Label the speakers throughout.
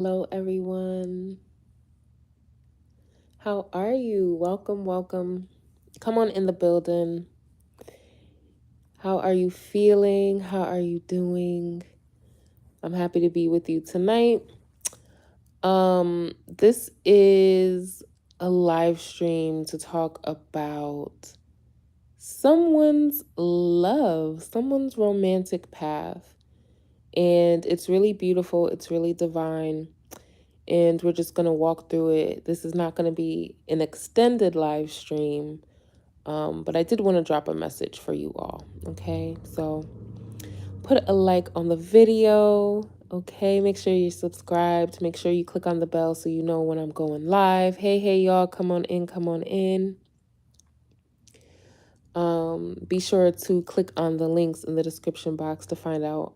Speaker 1: Hello, everyone. How are you? Welcome, welcome. Come on in the building. How are you feeling? How are you doing? I'm happy to be with you tonight. This is a live stream to talk about someone's love, someone's romantic path. And it's really beautiful, it's really divine. And we're just going to walk through it. This is not going to be an extended live stream, but I did want to drop a message for you all. Okay, so put a like on the video. Okay, make sure you're subscribed. Make sure you click on the bell so you know when I'm going live. Hey, y'all, come on in, come on in. Be sure to click on the links in the description box to find out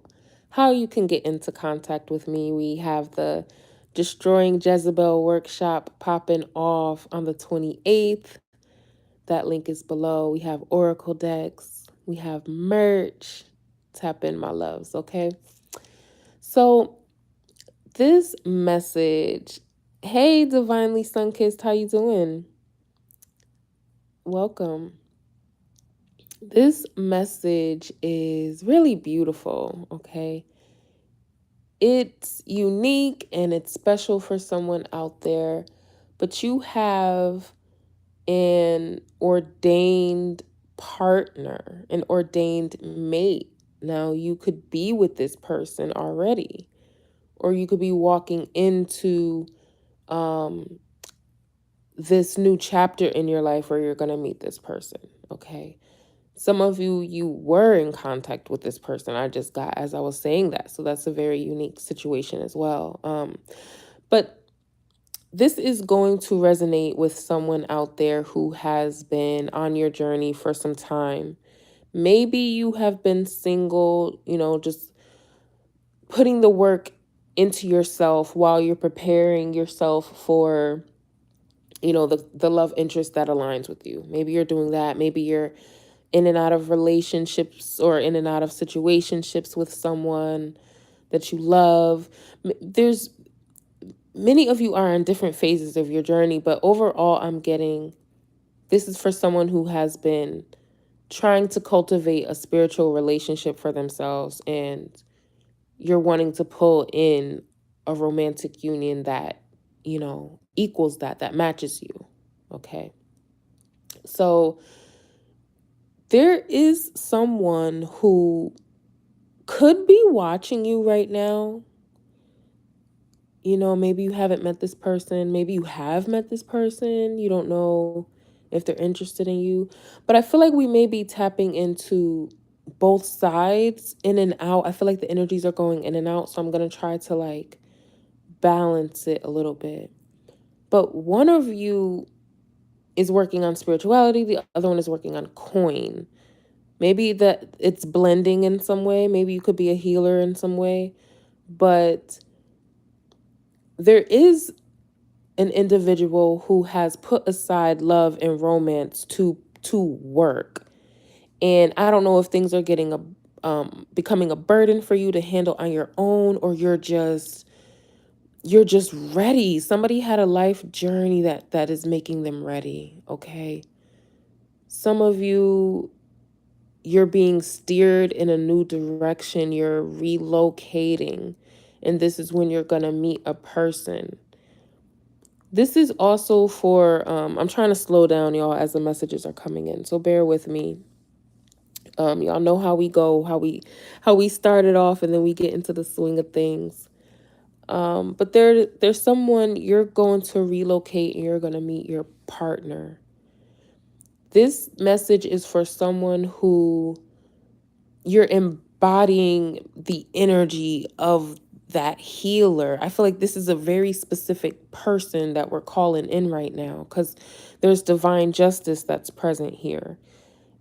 Speaker 1: how you can get into contact with me. We have the Destroying Jezebel workshop popping off on the 28th. That link is below. We have Oracle decks. We have merch. Tap in, my loves, okay? So this message, hey, Divinely Sunkissed, how you doing? Welcome. This message is really beautiful, okay? It's unique and it's special for someone out there, but you have an ordained partner, an ordained mate. Now, you could be with this person already, or you could be walking into this new chapter in your life where you're going to meet this person, okay? Some of you were in contact with this person. I just got as I was saying that. So that's a very unique situation as well. But this is going to resonate with someone out there who has been on your journey for some time. Maybe you have been single, just putting the work into yourself while you're preparing yourself for, the love interest that aligns with you. Maybe you're doing that. Maybe you're in and out of relationships or in and out of situationships with someone that you love. There's many of you are in different phases of your journey, but overall, I'm getting this is for someone who has been trying to cultivate a spiritual relationship for themselves, and you're wanting to pull in a romantic union that, equals that matches you. Okay. So there is someone who could be watching you right now. Maybe you haven't met this person. Maybe you have met this person. You don't know if they're interested in you. But I feel like we may be tapping into both sides, in and out. I feel like the energies are going in and out. So I'm going to try to balance it a little bit. But one of you is working on spirituality. The other one is working on coin. Maybe that it's blending in some way. Maybe you could be a healer in some way. But there is an individual who has put aside love and romance to work. And I don't know if things are getting becoming a burden for you to handle on your own, or you're just ready. Somebody had a life journey that is making them ready, okay? Some of you're being steered in a new direction. You're relocating, and this is when you're going to meet a person. This is also for, I'm trying to slow down, y'all, as the messages are coming in. So bear with me. Y'all know how we go, how we started off, and then we get into the swing of things. But there's someone you're going to relocate, and you're going to meet your partner. This message is for someone who you're embodying the energy of that healer. I feel like this is a very specific person that we're calling in right now, because there's divine justice that's present here.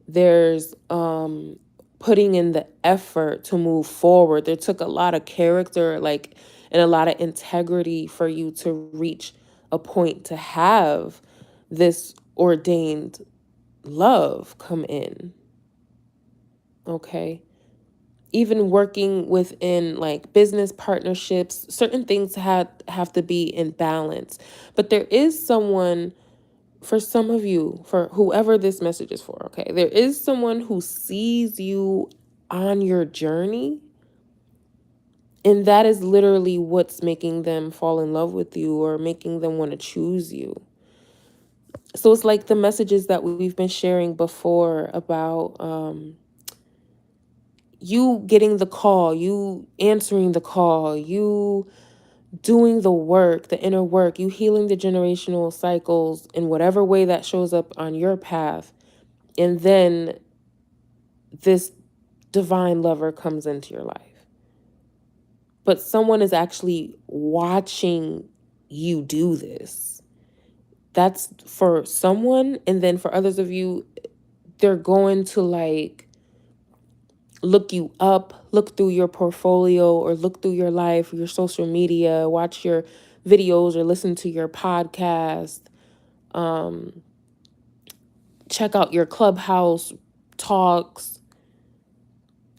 Speaker 1: There's putting in the effort to move forward. There took a lot of character, and a lot of integrity for you to reach a point to have this ordained love come in. Okay. even working within like business partnerships, certain things have to be in balance. But there is someone, for some of you, for whoever this message is for, okay, there is someone who sees you on your journey, and that is literally what's making them fall in love with you or making them want to choose you. So it's like the messages that we've been sharing before about you getting the call, you answering the call, you doing the work, the inner work, you healing the generational cycles in whatever way that shows up on your path. And then this divine lover comes into your life. But someone is actually watching you do this. That's for someone. And then for others of you, they're going to like look you up, look through your portfolio or look through your life, your social media, watch your videos or listen to your podcast, check out your Clubhouse talks,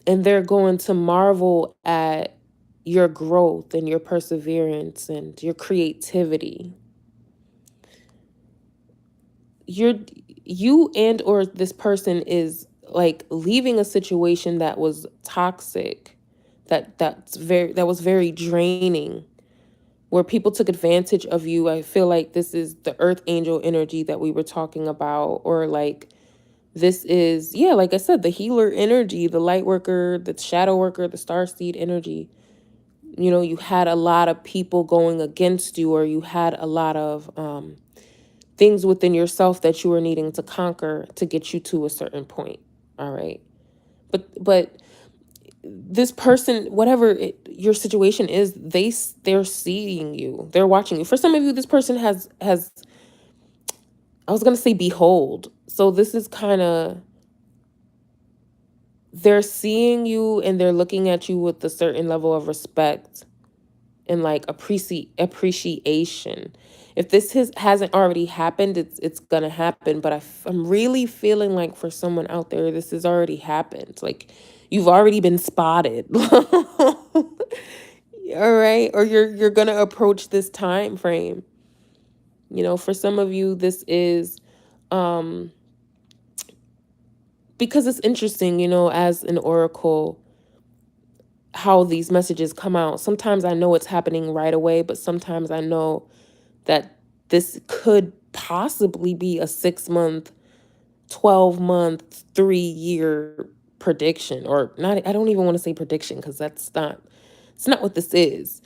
Speaker 1: and they're going to marvel at your growth and your perseverance and your creativity. You and or this person is like leaving a situation that was toxic, that was very draining, where people took advantage of you. I feel like this is the earth angel energy that we were talking about, or like this is, yeah, like I said, the healer energy, the light worker, the shadow worker, the star seed energy. You know, you had a lot of people going against you, or you had a lot of things within yourself that you were needing to conquer to get you to a certain point. All right. But this person, whatever your situation is, they're seeing you, they're watching you. For some of you, this person has I was gonna say behold. So this is kind of, they're seeing you and they're looking at you with a certain level of respect and like appreciation. If this hasn't already happened, it's gonna happen. But I'm really feeling like for someone out there, this has already happened. Like you've already been spotted. All right, or you're gonna approach this time frame. You know, for some of you, this is because it's interesting, you know, as an oracle, how these messages come out. Sometimes I know it's happening right away, but sometimes I know that this could possibly be a 6 month, 12-month, 3-year prediction, or not. I don't even want to say prediction because it's not what this is.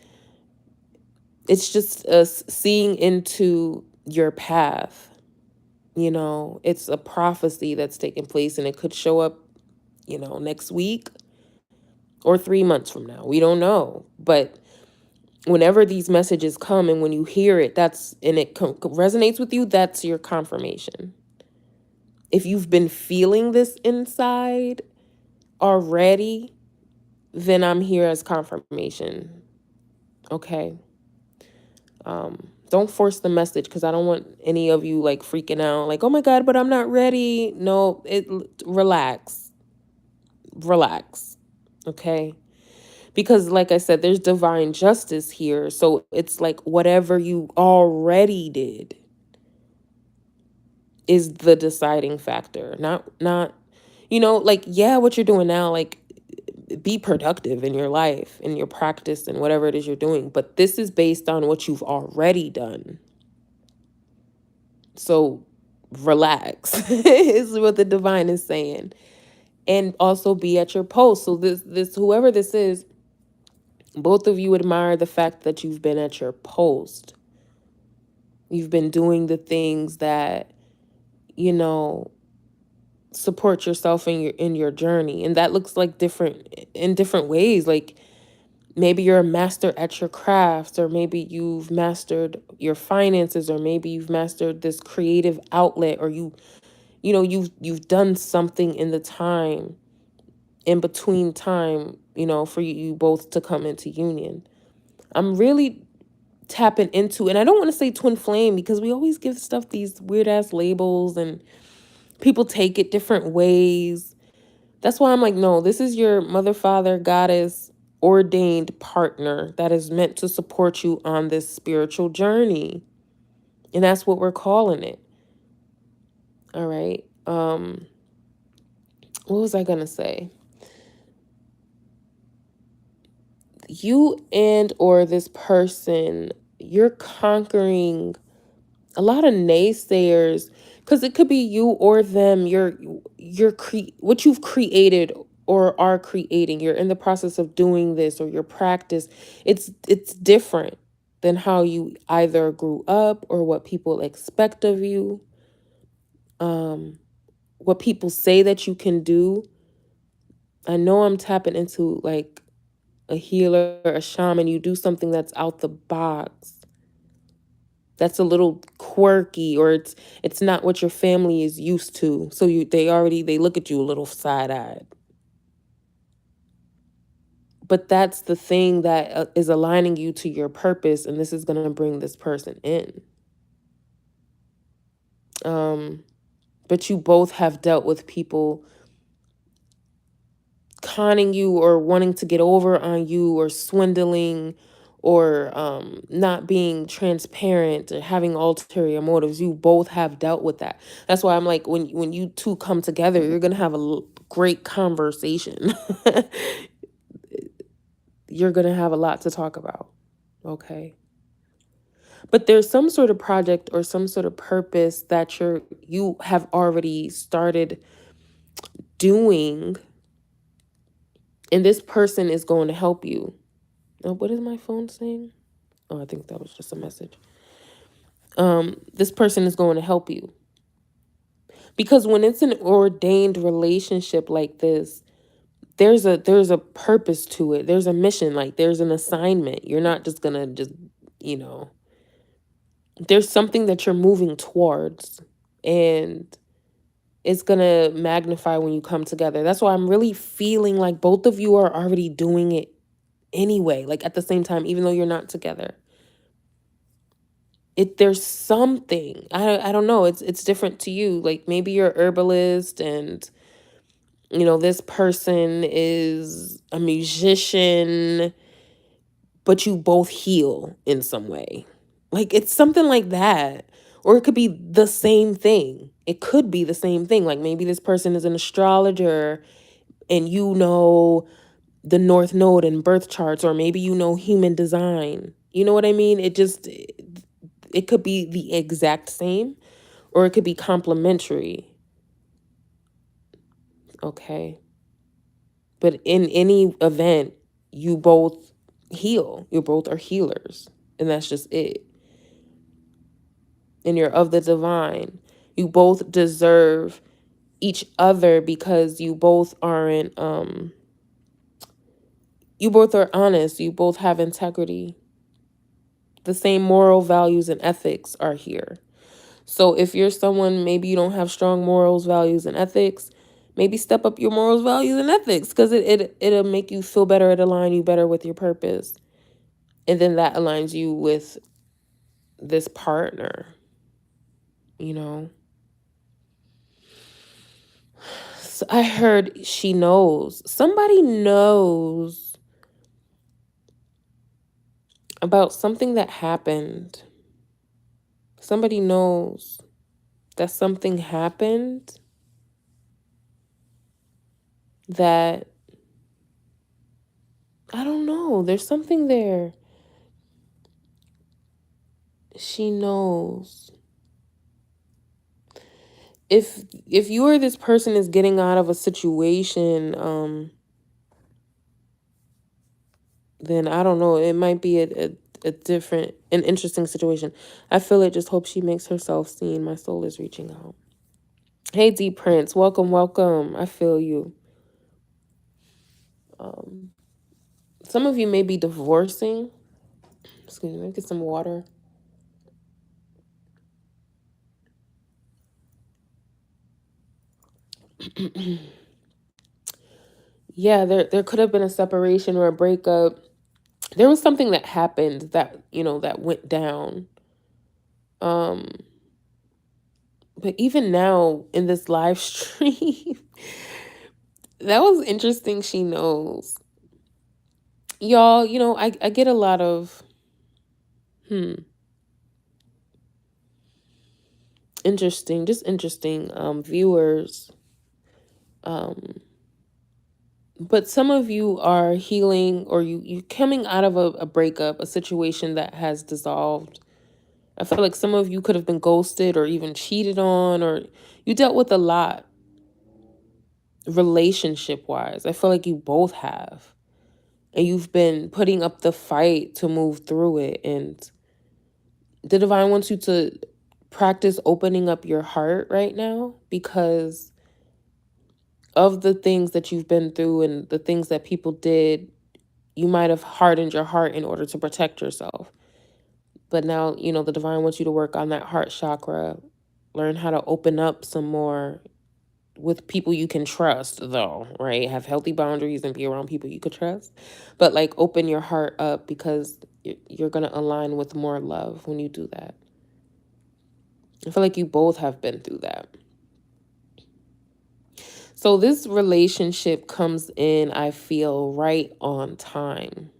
Speaker 1: It's just us seeing into your path. You know, it's a prophecy that's taking place, and it could show up, you know, next week or 3 months from now. We don't know. But whenever these messages come and when you hear it, it resonates with you, that's your confirmation. If you've been feeling this inside already, then I'm here as confirmation. Okay. Don't force the message, because I don't want any of you like freaking out, like, oh my God, but I'm not ready. No, relax. Relax. Okay. Because like I said, there's divine justice here. So it's like whatever you already did is the deciding factor. Not, you know, like, yeah, what you're doing now, like, be productive in your life, in your practice, and whatever it is you're doing. But this is based on what you've already done. So relax is what the divine is saying. And also be at your post. So this whoever this is, both of you admire the fact that you've been at your post. You've been doing the things that, you know, support yourself in your journey. And that looks like different ways. Like maybe you're a master at your crafts, or maybe you've mastered your finances, or maybe you've mastered this creative outlet, or you've done something in the time in between time, you know, for you both to come into union. I'm really tapping into, and I don't want to say twin flame, because we always give stuff these weird ass labels and people take it different ways. That's why I'm like, no, this is your mother, father, goddess, ordained partner that is meant to support you on this spiritual journey. And that's what we're calling it. All right. What was I gonna say? You and or this person, you're conquering a lot of naysayers, because it could be you or them. What you've created or are creating, you're in the process of doing this, or your practice, it's different than how you either grew up or what people expect of you, what people say that you can do. I know I'm tapping into like a healer, a shaman. You do something that's out the box, that's a little quirky, or it's not what your family is used to. So they look at you a little side-eyed. But that's the thing that is aligning you to your purpose, and this is going to bring this person in. But you both have dealt with people conning you or wanting to get over on you, or swindling, or not being transparent, or having ulterior motives. You both have dealt with that. That's why I'm like, when you two come together, you're gonna have a great conversation. You're gonna have a lot to talk about. Okay. But there's some sort of project or some sort of purpose that you have already started doing, and this person is going to help you. Oh, what is my phone saying? Oh, I think that was just a message. This person is going to help you. Because when it's an ordained relationship like this, there's a purpose to it. There's a mission, like there's an assignment. You're not just gonna you know, there's something that you're moving towards, and it's gonna magnify when you come together. That's why I'm really feeling like both of you are already doing it anyway, like at the same time, even though you're not together. There's something, I don't know, it's different to you. Like maybe you're a herbalist, and this person is a musician, but you both heal in some way. Like it's something like that. Or it could be the same thing. It could be the same thing. Like maybe this person is an astrologer, and the North Node and birth charts, or maybe human design. You know what I mean? It could be the exact same, or it could be complementary. Okay. But in any event, you both heal. You both are healers. And that's just it. And you're of the divine. You both deserve each other, because you both aren't you both are honest. You both have integrity. The same moral values and ethics are here. So if you're someone, maybe you don't have strong morals, values, and ethics, maybe step up your morals, values, and ethics, because it'll make you feel better. It'll align you better with your purpose. And then that aligns you with this partner, you know. So I heard she knows. Somebody knows about something that happened. Somebody knows that something happened that, I don't know, there's something there. She knows. If you or this person is getting out of a situation, then I don't know, it might be an interesting situation. I feel it. Just hope she makes herself seen. My soul is reaching out. Hey, D Prince, welcome, welcome. I feel you. Some of you may be divorcing. Excuse me, let me get some water. Yeah, there could have been a separation or a breakup. There was something that happened that went down. But even now in this live stream, That was interesting. She knows. Y'all, I get a lot of interesting viewers. Um but some of you are healing, or you coming out of a breakup, a situation that has dissolved. I feel like some of you could have been ghosted or even cheated on, or you dealt with a lot relationship wise. I feel like you both have. And you've been putting up the fight to move through it. And the divine wants you to practice opening up your heart right now, because of the things that you've been through and the things that people did. You might have hardened your heart in order to protect yourself. But now, the divine wants you to work on that heart chakra, learn how to open up some more with people you can trust, though, right? Have healthy boundaries and be around people you could trust. But like, open your heart up, because you're going to align with more love when you do that. I feel like you both have been through that. So this relationship comes in, I feel, right on time.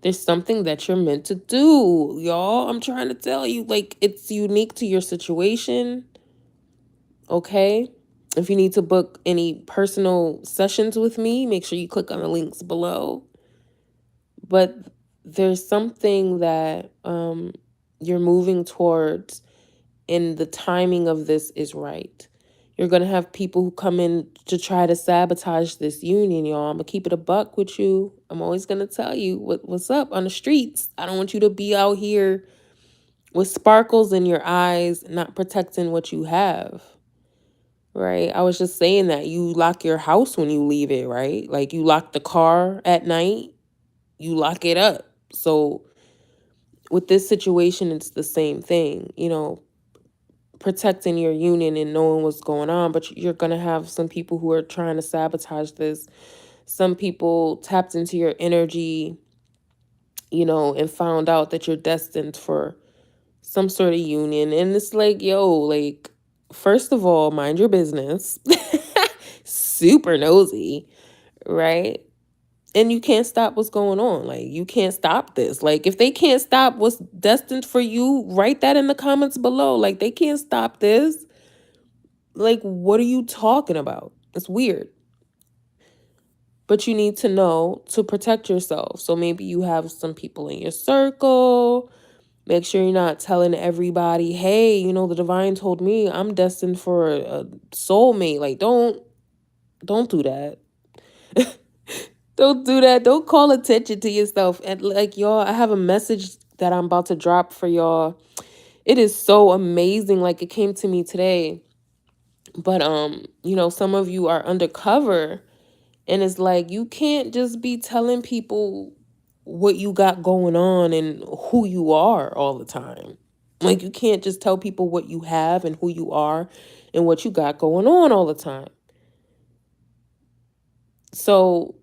Speaker 1: There's something that you're meant to do, y'all. I'm trying to tell you, like, it's unique to your situation, okay? If you need to book any personal sessions with me, make sure you click on the links below. But there's something that you're moving towards, and the timing of this is right. You're going to have people who come in to try to sabotage this union, y'all. I'm going to keep it a buck with you. I'm always going to tell you what's up on the streets. I don't want you to be out here with sparkles in your eyes, not protecting what you have, right? I was just saying that you lock your house when you leave it, right? Like, you lock the car at night, you lock it up. So with this situation, it's the same thing, protecting your union and knowing what's going on. But you're going to have some people who are trying to sabotage this. Some people tapped into your energy, and found out that you're destined for some sort of union. And it's like, yo, like, first of all, mind your business. Super nosy, right? And you can't stop what's going on. Like, you can't stop this. Like, if they can't stop what's destined for you, write that in the comments below. Like, they can't stop this. Like, what are you talking about? It's weird. But you need to know to protect yourself. So maybe you have some people in your circle. Make sure you're not telling everybody, hey, the divine told me I'm destined for a soulmate. Like, don't do that. Don't do that. Don't call attention to yourself. And like, y'all, I have a message that I'm about to drop for y'all. It is so amazing. Like, it came to me today. But some of you are undercover, and it's like, you can't just be telling people what you got going on and who you are all the time. Like, you can't just tell people what you have and who you are and what you got going on all the time. So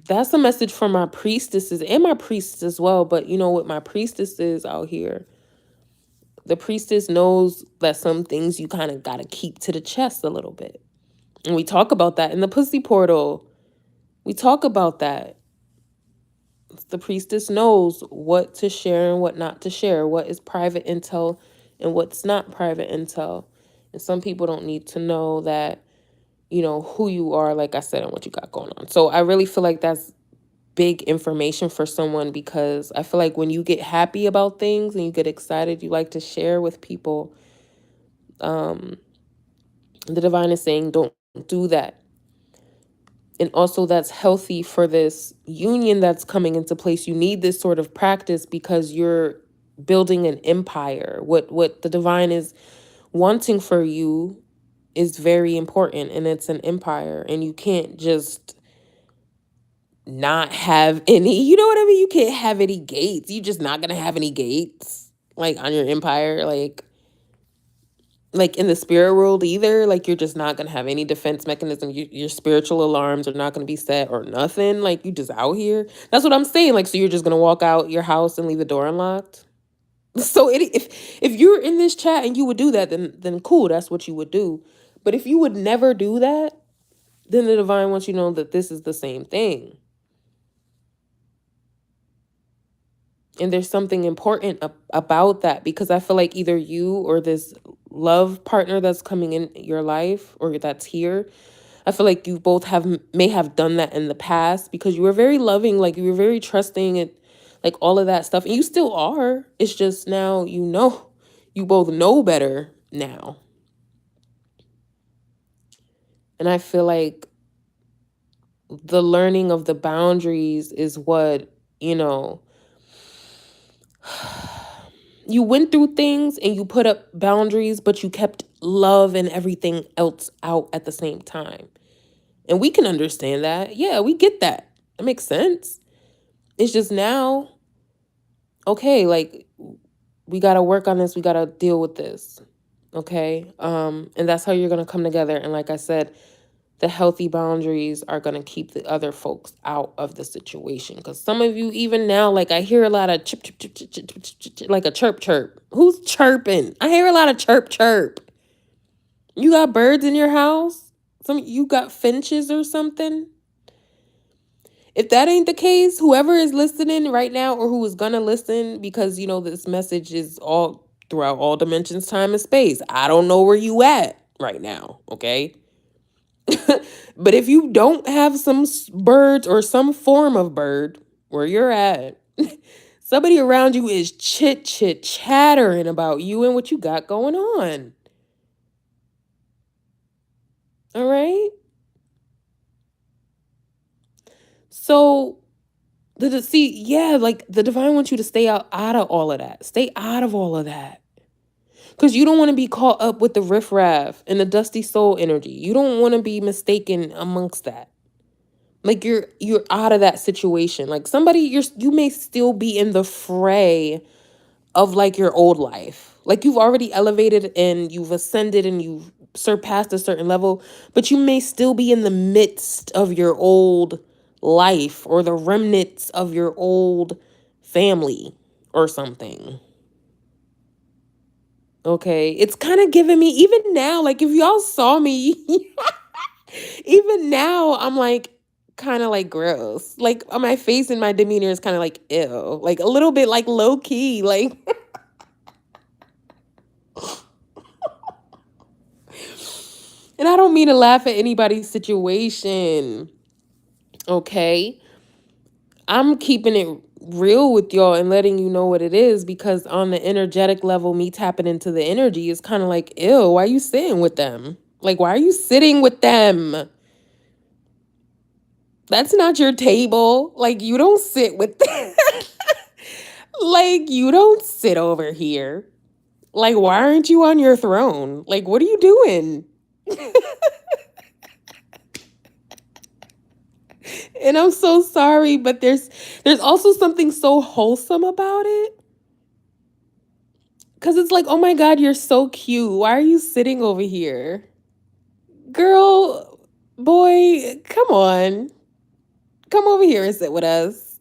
Speaker 1: that's a message for my priestesses and my priests as well. But what my priestess is out here, the priestess knows that some things you kind of got to keep to the chest a little bit. And we talk about that in the pussy portal. We talk about that. The priestess knows what to share and what not to share, what is private intel and what's not private intel. And some people don't need to know that, who you are, like I said, and what you got going on. So I really feel like that's big information for someone, because I feel like when you get happy about things and you get excited, you like to share with people. The divine is saying, don't do that. And also, that's healthy for this union that's coming into place. You need this sort of practice because you're building an empire. What the divine is wanting for you is very important, and it's an empire. And you can't just not have any, you know what I mean? You can't have any gates. You're just not gonna have any gates, like, on your empire. Like in the spirit world either, like, you're just not gonna have any defense mechanism. Your spiritual alarms are not gonna be set or nothing. Like, you just out here. That's what I'm saying. Like, so you're just gonna walk out your house and leave the door unlocked. So if you're in this chat and you would do that, then cool, that's what you would do. But if you would never do that, then the divine wants you to know that this is the same thing. And there's something important about that, because I feel like either you or this love partner that's coming in your life or that's here, I feel like you both may have done that in the past, because you were very loving, like you were very trusting and like all of that stuff. And you still are. It's just now you both know better now. And I feel like the learning of the boundaries is what, you went through things and you put up boundaries, but you kept love and everything else out at the same time. And we can understand that. Yeah, we get that. That makes sense. It's just now, okay, like we got to work on this. We got to deal with this. Okay? And that's how you're going to come together. And like I said, the healthy boundaries are going to keep the other folks out of the situation. Because some of you, even now, like I hear a lot of chip, chip, chip, chip, chip, chip, chip, chip, like a chirp, chirp. Who's chirping? I hear a lot of chirp, chirp. You got birds in your house? You got finches or something? If that ain't the case, whoever is listening right now or who is going to listen, because, this message is all throughout all dimensions, time, and space. I don't know where you at right now, okay? But if you don't have some birds or some form of bird where you're at, somebody around you is chattering about you and what you got going on. All right? So like the divine wants you to stay out of all of that. Stay out of all of that. Because you don't want to be caught up with the riffraff and the dusty soul energy. You don't want to be mistaken amongst that. Like you're out of that situation. Like you may still be in the fray of like your old life. Like you've already elevated and you've ascended and you've surpassed a certain level, but you may still be in the midst of your old life or the remnants of your old family or something. Okay, it's kind of giving me, even now, like if y'all saw me, even now, I'm like kind of like gross. Like on my face and my demeanor is kind of like ew, like a little bit like low key, like. And I don't mean to laugh at anybody's situation. Okay, I'm keeping it real with y'all and letting you know what it is, because on the energetic level, me tapping into the energy is kind of like, ew, why are you sitting with them? Like, why are you sitting with them? That's not your table. Like, you don't sit with them. Like, you don't sit over here. Like, why aren't you on your throne? Like, what are you doing? And I'm so sorry, but there's also something so wholesome about it. Cause it's like, oh my God, you're so cute. Why are you sitting over here? Girl, boy, come on. Come over here and sit with us.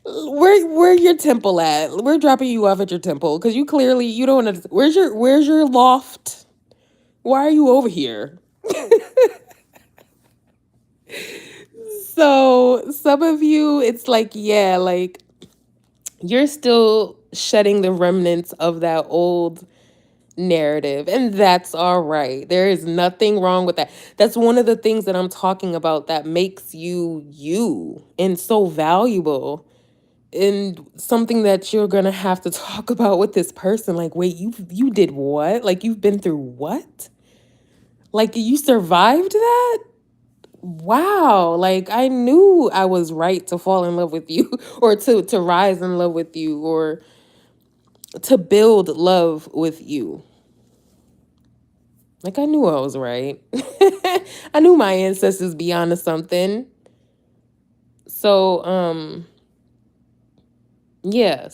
Speaker 1: Where your temple at? We're dropping you off at your temple because you don't understand. Where's your loft? Why are you over here? So some of you, it's like, yeah, like you're still shedding the remnants of that old narrative, and that's all right. There is nothing wrong with that. That's one of the things that I'm talking about that makes you you and so valuable, and something that you're gonna have to talk about with this person. Like, wait, you did what? Like, you've been through what? Like, you survived that? Wow. Like, I knew I was right to fall in love with you or to rise in love with you or to build love with you. Like, I knew I was right. I knew my ancestors be onto something. So, yeah,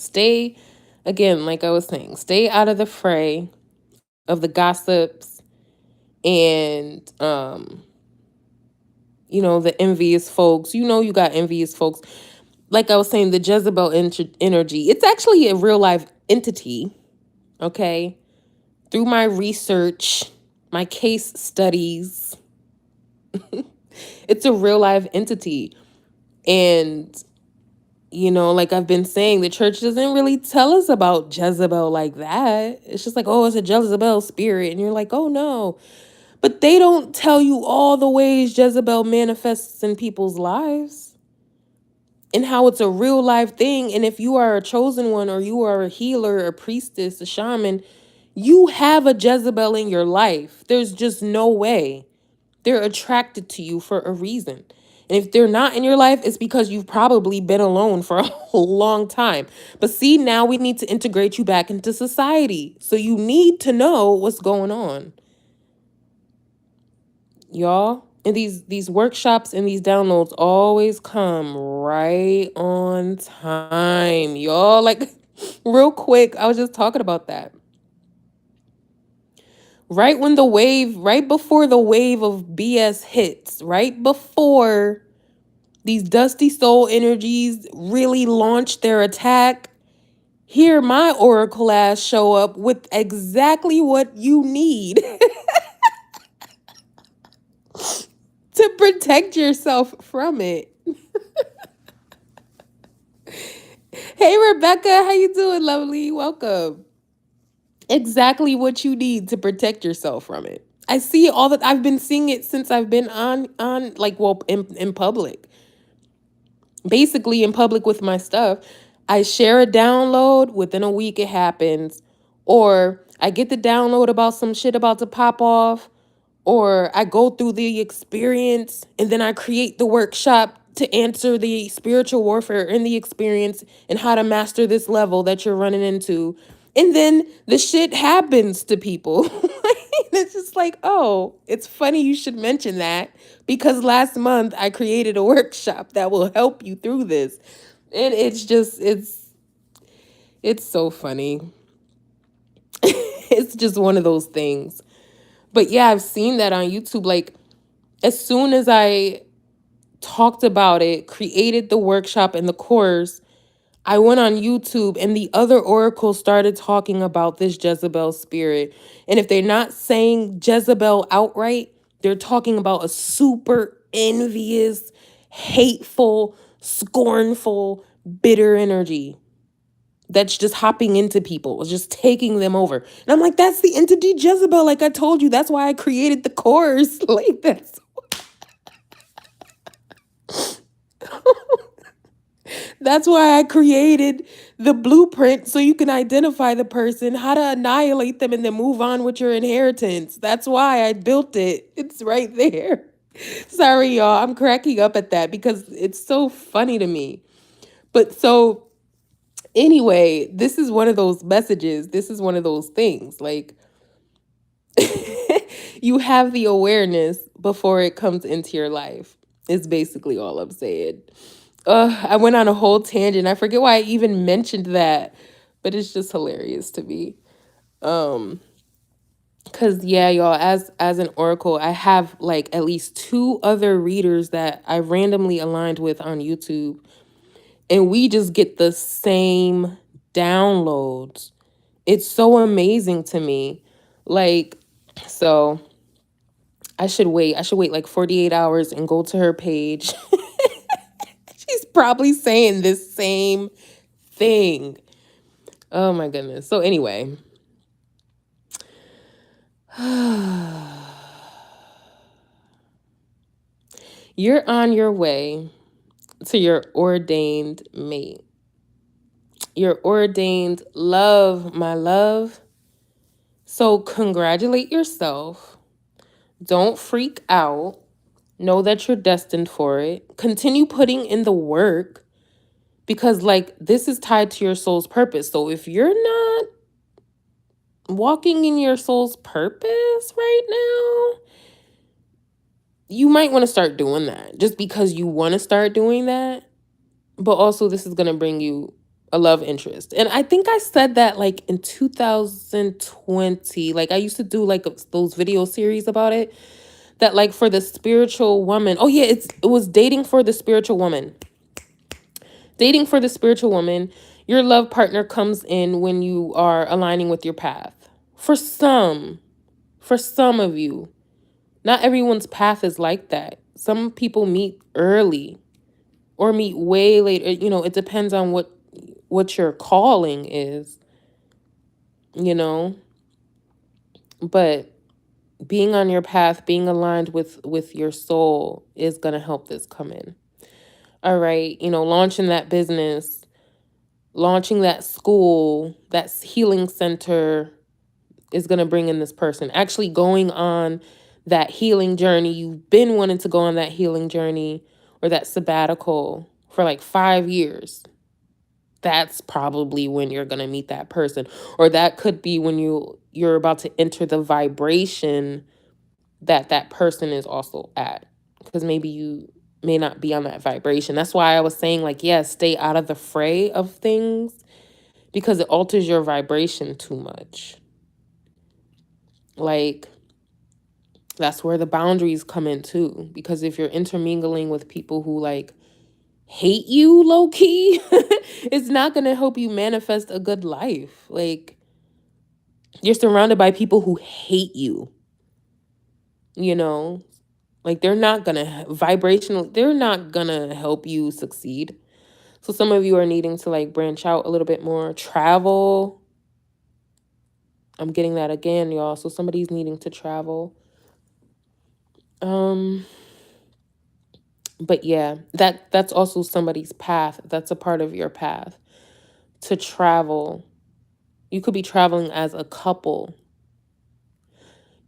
Speaker 1: again, like I was saying, stay out of the fray of the gossips and, the envious folks. You got envious folks. Like I was saying, the Jezebel energy, it's actually a real life entity, okay? Through my research, my case studies, It's a real live entity. And, you know, like I've been saying, the church doesn't really tell us about Jezebel like that. It's just like, oh, it's a Jezebel spirit. And you're like, oh no. But they don't tell you all the ways Jezebel manifests in people's lives and how it's a real life thing. And if you are a chosen one, or you are a healer, a priestess, a shaman, you have a Jezebel in your life. There's just no way. They're attracted to you for a reason. And if they're not in your life, it's because you've probably been alone for a long time. But see, now we need to integrate you back into society. So you need to know what's going on, y'all. And these workshops and these downloads always come right on time, y'all. Like, real quick, I was just talking about that. Right when the wave, right before the wave of BS hits, right before these dusty soul energies really launch their attack, here my oracle ass show up with exactly what you need to protect yourself from it. Hey Rebecca, how you doing, lovely? Welcome. Exactly what you need to protect yourself from it. I see all that. I've been seeing it since I've been on like, well, in public. Basically in public with my stuff. I share a download, within a week it happens. Or I get the download about some shit about to pop off, or I go through the experience and then I create the workshop to answer the spiritual warfare in the experience and how to master this level that you're running into. And then the shit happens to people. It's just like, oh, it's funny you should mention that, because last month I created a workshop that will help you through this. And it's just, it's so funny. It's just one of those things. But yeah, I've seen that on YouTube. Like, as soon as I talked about it, created the workshop and the course, I went on YouTube and the other oracles started talking about this Jezebel spirit. And if they're not saying Jezebel outright, they're talking about a super envious, hateful, scornful, bitter energy that's just hopping into people, just taking them over. And I'm like, that's the entity Jezebel. Like I told you, that's why I created the course. Like, that's why I created the blueprint, so you can identify the person, how to annihilate them, and then move on with your inheritance. That's why I built it. It's right there. Sorry, y'all. I'm cracking up at that because it's so funny to me. But so anyway, this is one of those messages. This is one of those things. Like, you have the awareness before it comes into your life. It's basically all I'm saying. I went on a whole tangent. I forget why I even mentioned that, but it's just hilarious to me. Cause yeah, y'all, as an oracle, I have like at least 2 other readers that I randomly aligned with on YouTube, and we just get the same downloads. It's so amazing to me. Like, so I should wait. I should wait like 48 hours and go to her page. She's probably saying this same thing. Oh my goodness. So anyway, you're on your way to your ordained mate. Your ordained love, my love. So congratulate yourself. Don't freak out. Know that you're destined for it. Continue putting in the work, because like this is tied to your soul's purpose. So if you're not walking in your soul's purpose right now, you might want to start doing that, just because you want to start doing that. But also, this is going to bring you a love interest. And I think I said that like in 2020. Like, I used to do like those video series about it, that like for the spiritual woman. Oh yeah, it was dating for the spiritual woman. Dating for the spiritual woman, your love partner comes in when you are aligning with your path. For some of you, Not everyone's path is like that. Some people meet early or meet way later. It depends on what your calling is, you know. But being on your path, being aligned with your soul is going to help this come in. All right, launching that business, launching that school, that healing center is going to bring in this person. Actually going on that healing journey. You've been wanting to go on that healing journey or that sabbatical for like 5 years. That's probably when you're going to meet that person. Or that could be when you're about to enter the vibration that person is also at, because maybe you may not be on that vibration. That's why I was saying, like, yeah, stay out of the fray of things, because it alters your vibration too much. Like, that's where the boundaries come in too, because if you're intermingling with people who like hate you low key, it's not going to help you manifest a good life. Like, you're surrounded by people who hate you, like they're not going to they're not going to help you succeed. So some of you are needing to like branch out a little bit more, travel. I'm getting that again, y'all. So somebody's needing to travel. But yeah, that's also somebody's path. That's a part of your path to travel. You could be traveling as a couple.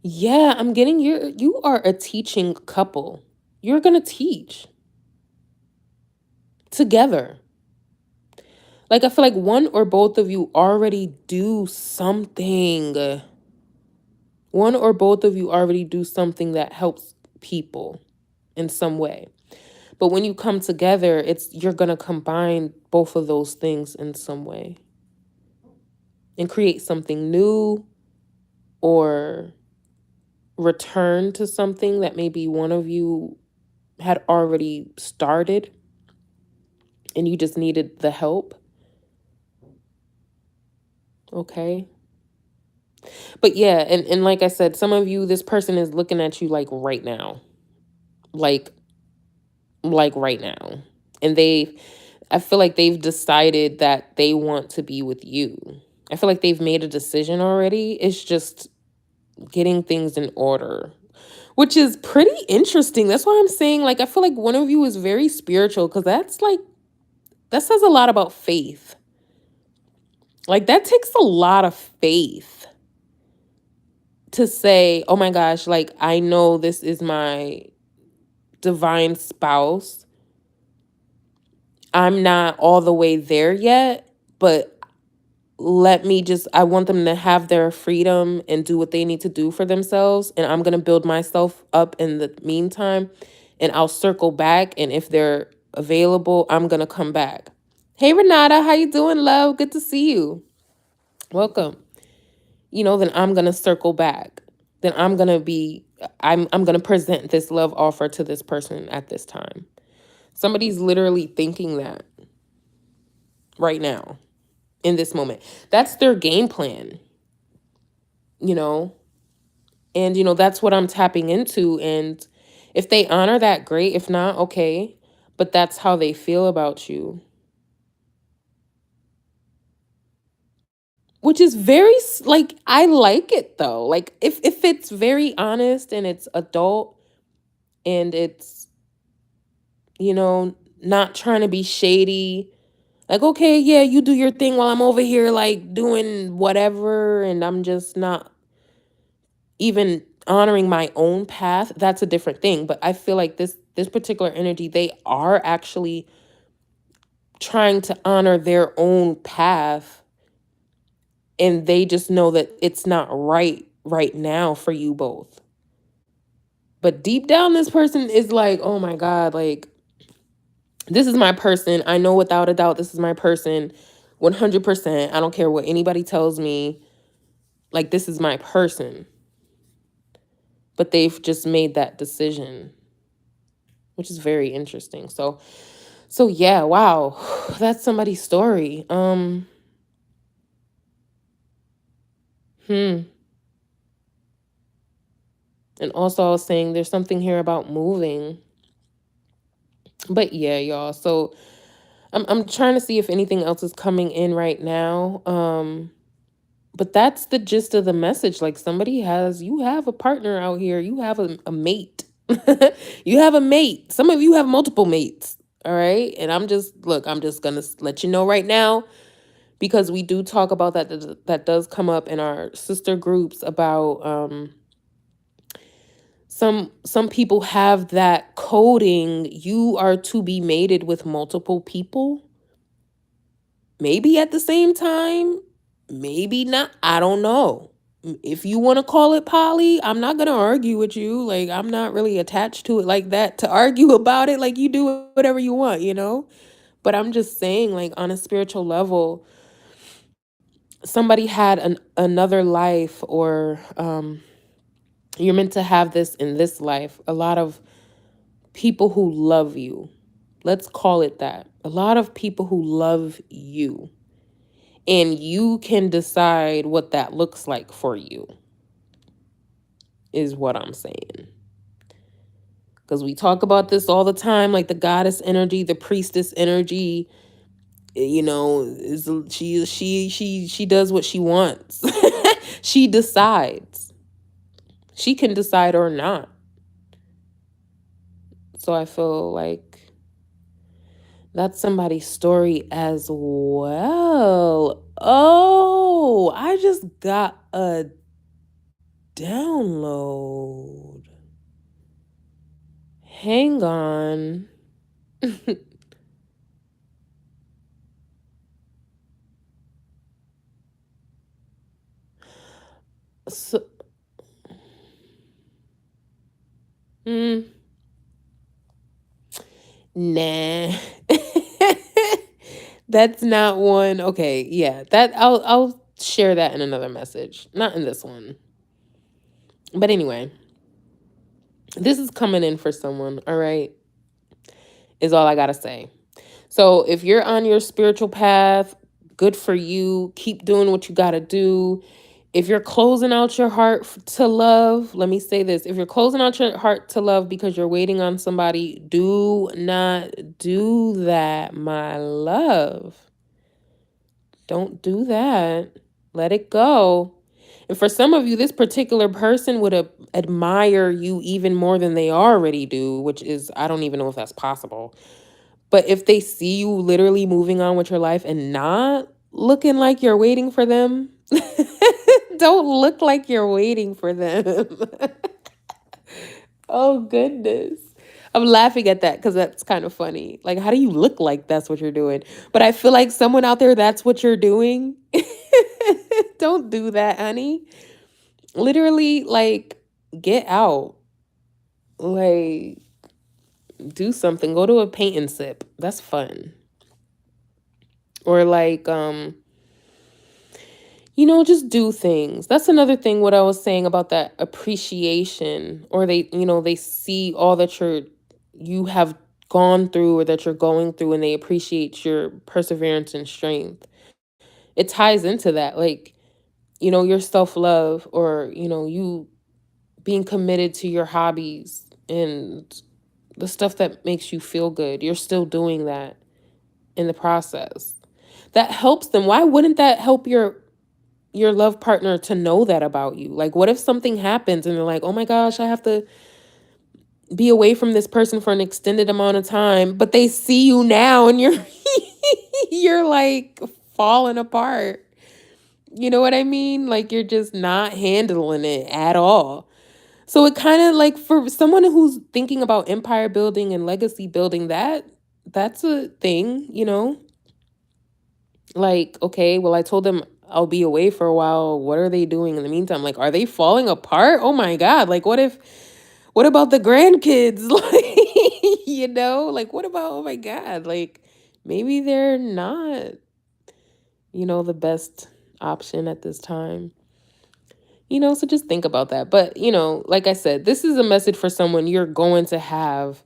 Speaker 1: Yeah, I'm getting you are a teaching couple. You're going to teach together. Like, I feel like one or both of you already do something. One or both of you already do something that helps people in some way. But when you come together, you're going to combine both of those things in some way and create something new, or return to something that maybe one of you had already started and you just needed the help. Okay. But yeah, and like I said, some of you, this person is looking at you like right now. Like right now. And I feel like they've decided that they want to be with you. I feel like they've made a decision already. It's just getting things in order, which is pretty interesting. That's why I'm saying, like, I feel like one of you is very spiritual, because that says a lot about faith. Like, that takes a lot of faith to say, oh my gosh, like, I know this is my divine spouse. I'm not all the way there yet, but I want them to have their freedom and do what they need to do for themselves. And I'm going to build myself up in the meantime, and I'll circle back. And if they're available, I'm going to come back. Hey, Renata, how you doing, love? Good to see you. Welcome. Then I'm going to circle back. Then I'm going to present this love offer to this person at this time. Somebody's literally thinking that right now, in this moment. That's their game plan, and, that's what I'm tapping into. And if they honor that, great. If not, okay. But that's how they feel about you, which is very, like, I like it though. Like, if it's very honest and it's adult and it's, not trying to be shady. Like, okay, yeah, you do your thing while I'm over here, like, doing whatever, and I'm just not even honoring my own path. That's a different thing. But I feel like this particular energy, they are actually trying to honor their own path, and they just know that it's not right now for you both. But deep down, this person is like, oh my God, like, this is my person. I know without a doubt this is my person. 100%. I don't care what anybody tells me. Like, this is my person. But they've just made that decision, which is very interesting. So yeah, wow. That's somebody's story. And also I was saying there's something here about moving. But yeah, y'all. So I'm trying to see if anything else is coming in right now. But that's the gist of the message. Like you have a partner out here. You have a mate. You have a mate. Some of you have multiple mates. All right. And I'm just going to let you know right now, because we do talk about that. That does come up in our sister groups about, some people have that coding. You are to be mated with multiple people. Maybe at the same time, maybe not. I don't know. If you want to call it poly, I'm not going to argue with you. Like, I'm not really attached to it like that to argue about it. Like, you do whatever you want, you know? But I'm just saying, like, on a spiritual level, somebody had another life, or you're meant to have this in this life. A lot of people who love you. Let's call it that. A lot of people who love you. And you can decide what that looks like for you, is what I'm saying. Because we talk about this all the time, like the goddess energy, the priestess energy, is she does what she wants. She decides. She can decide or not. So I feel like that's somebody's story as well. Oh, I just got a download. Hang on. So, mm, nah. That's not one. Okay, yeah. That I'll share that in another message. Not in this one. But anyway, this is coming in for someone, all right? Is all I got to say. So, if you're on your spiritual path, good for you. Keep doing what you got to do. If you're closing out your heart to love, let me say this. If you're closing out your heart to love because you're waiting on somebody, do not do that, my love. Don't do that. Let it go. And for some of you, this particular person would admire you even more than they already do, which is, I don't even know if that's possible. But if they see you literally moving on with your life and not looking like you're waiting for them, don't look like you're waiting for them. Oh, goodness. I'm laughing at that because that's kind of funny. Like, how do you look like that's what you're doing? But I feel like someone out there, that's what you're doing. Don't do that, honey. Literally, like, get out. Like, do something. Go to a paint and sip. That's fun. Or like, just do things. That's another thing, what I was saying about that appreciation, or they see all that you have gone through or that you're going through, and they appreciate your perseverance and strength. It ties into that, like, your self-love, or, you being committed to your hobbies and the stuff that makes you feel good. You're still doing that in the process. That helps them. Why wouldn't that help your love partner to know that about you? Like, what if something happens and they're like, oh my gosh, I have to be away from this person for an extended amount of time, but they see you now and you're you're like falling apart. You know what I mean? Like, you're just not handling it at all. So it kind of, like, for someone who's thinking about empire building and legacy building, that's a thing, Like, okay, well, I told them I'll be away for a while. What are they doing in the meantime? Like, are they falling apart? Oh my God. Like, what about the grandkids? Like, like, what about, oh my God, like, maybe they're not, the best option at this time. So just think about that. But, like I said, this is a message for someone. You're going to have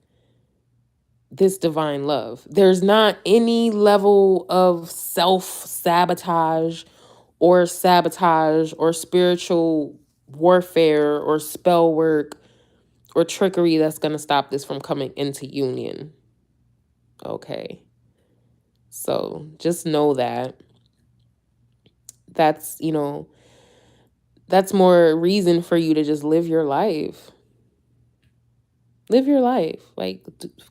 Speaker 1: this divine love. There's not any level of self-sabotage or spiritual warfare or spell work or trickery that's going to stop this from coming into union. Okay. So just know that that's, you know, that's more reason for you to just live your life. Live your life. Like,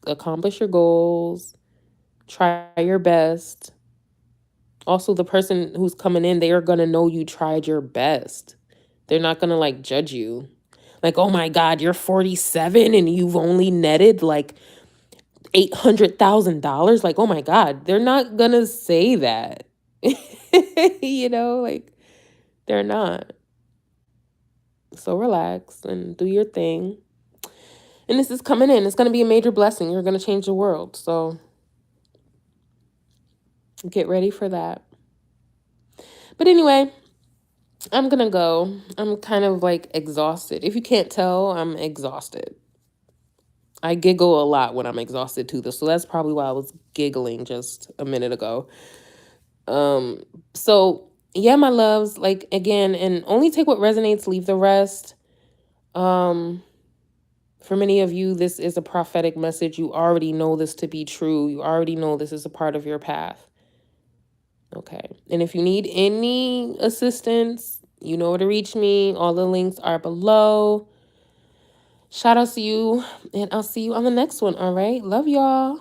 Speaker 1: accomplish your goals. Try your best. Also, the person who's coming in, they are going to know you tried your best. They're not going to, like, judge you. Like, oh my God, you're 47 and you've only netted, like, $800,000. Like, oh my God, they're not going to say that. You know, like, they're not. So relax and do your thing. And this is coming in. It's going to be a major blessing. You're going to change the world. So get ready for that. But anyway, I'm going to go. I'm kind of like exhausted. If you can't tell, I'm exhausted. I giggle a lot when I'm exhausted too. So that's probably why I was giggling just a minute ago. So yeah, my loves, like, again, and only take what resonates, leave the rest. For many of you, this is a prophetic message. You already know this to be true. You already know this is a part of your path. Okay. And if you need any assistance, you know where to reach me. All the links are below. Shout out to you, and I'll see you on the next one. All right. Love y'all.